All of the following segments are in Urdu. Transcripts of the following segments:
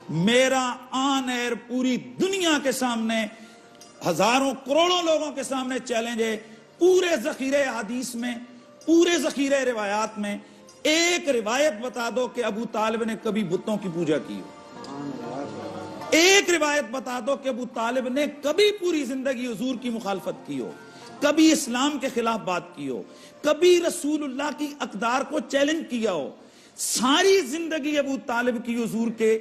میرا آن ایئر پوری دنیا کے سامنے ہزاروں کروڑوں لوگوں کے سامنے چیلنج ہے، پورے ذخیرے حدیث میں، پورے ذخیرے روایات میں ایک روایت بتا دو کہ ابو طالب نے کبھی بتوں کی پوجا کی ہو۔ ایک روایت بتا دو کہ ابو طالب نے کبھی پوری زندگی حضور کی مخالفت کی ہو، کبھی اسلام کے خلاف بات کی ہو، کبھی رسول اللہ کی اقدار کو چیلنج کیا ہو۔ ساری زندگی ابو طالب کی حضور کے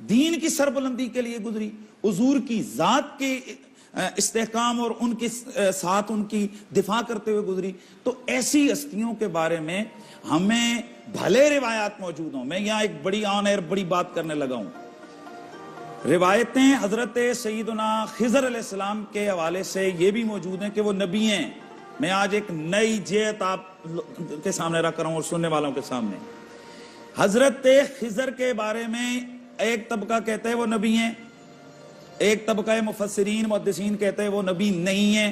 دین کی سربلندی کے لیے گزری، حضور کی ذات کے استحکام اور ان کے ساتھ ان کی دفاع کرتے ہوئے گزری۔ تو ایسی ہستیوں کے بارے میں ہمیں بھلے روایات موجود ہوں۔ میں یہاں ایک بڑی آن ایئر بڑی بات کرنے لگا ہوں۔ روایتیں حضرت سیدنا خضر علیہ السلام کے حوالے سے یہ بھی موجود ہیں کہ وہ نبی ہیں۔ میں آج ایک نئی جیت آپ کے سامنے رکھ رہا ہوں اور سننے والوں کے سامنے۔ حضرت خضر کے بارے میں ایک طبقہ کہتا ہے وہ نبی ہیں، ایک طبقہ مفسرین محدثین کہتے ہیں وہ نبی نہیں ہیں۔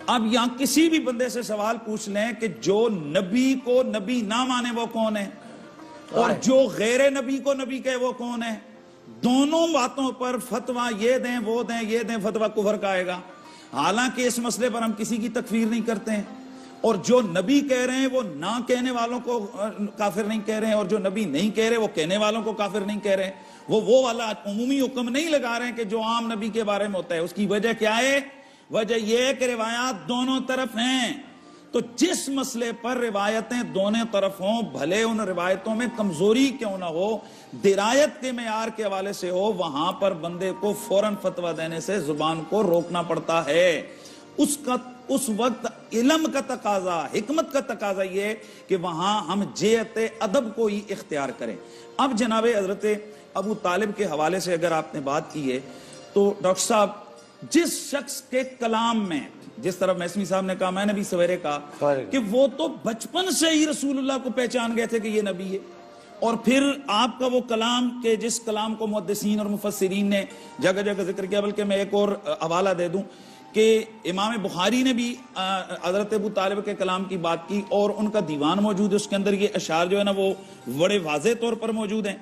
اب یہاں کسی بھی بندے سے سوال پوچھ لیں کہ جو نبی کو نبی نہ مانے وہ کون ہے، اور جو غیر نبی کو نبی کہے وہ کون ہے؟ دونوں باتوں پر فتویٰ یہ دیں وہ دیں یہ دیں، فتویٰ کفر کا آئے گا۔ حالانکہ اس مسئلے پر ہم کسی کی تکفیر نہیں کرتے ہیں، اور جو نبی کہہ رہے ہیں وہ نہ کہنے والوں کو کافر نہیں کہہ رہے ہیں، اور جو نبی نہیں کہہ رہے وہ کہنے والوں کو کافر نہیں کہہ رہے ہیں۔ وہ والا عمومی حکم نہیں لگا رہے ہیں کہ جو عام نبی کے بارے میں ہوتا ہے۔ اس کی وجہ کیا ہے؟ وجہ یہ ہے کہ روایات دونوں طرف ہیں۔ تو جس مسئلے پر روایتیں دونوں طرف ہوں، بھلے ان روایتوں میں کمزوری کیوں نہ ہو، درایت کے معیار کے حوالے سے ہو، وہاں پر بندے کو فوراً فتویٰ دینے سے زبان کو روکنا پڑتا ہے۔ اس وقت علم کا تقاضا، حکمت کا تقاضا یہ کہ وہاں ہم جہت ادب کو ہی اختیار کریں۔ اب جناب حضرت ابو طالب کے حوالے سے اگر آپ نے بات کی ہے تو ڈاکٹر صاحب، جس شخص کے کلام میں، جس طرح محسمی صاحب نے کہا، میں نے بھی سویرے کہا کہ وہ تو بچپن سے ہی رسول اللہ کو پہچان گئے تھے کہ یہ نبی ہے، اور پھر آپ کا وہ کلام کہ جس کلام کو محدثین اور مفسرین نے جگہ جگہ ذکر کیا۔ بلکہ میں ایک اور حوالہ دے دوں کہ امام بخاری نے بھی حضرت ابو طالب کے کلام کی بات کی، اور ان کا دیوان موجود ہے، اس کے اندر یہ اشعار جو ہے نا وہ بڑے واضح طور پر موجود ہیں۔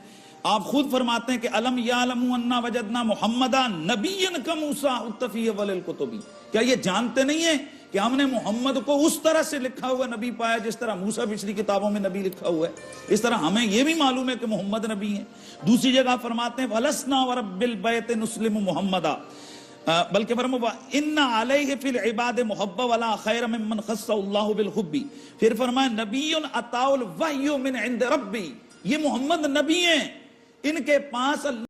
آپ خود فرماتے ہیں کہ الم یعلموا انا وجدنا محمدا نبیا کموسیٰ اتفی اول الکتب، کیا یہ جانتے نہیں ہیں کہ ہم نے محمد کو اس طرح سے لکھا ہوا نبی پایا جس طرح موسیٰ پچھلی کتابوں میں نبی لکھا ہوا ہے؟ اس طرح ہمیں یہ بھی معلوم ہے کہ محمد نبی ہیں۔ دوسری جگہ فرماتے ہیں وَلَسْنَا وَرَبِّ الْبَيْتِ نُسْلِمُ محمدا، بلکہ فرمایا ان علیہ فی العباد محبہ ولا خیر ممن خص اللہ بالحب۔ پھر فرمایا نبی عطاء الوحی من عند ربی، یہ محمد نبی ہیں، ان کے پاس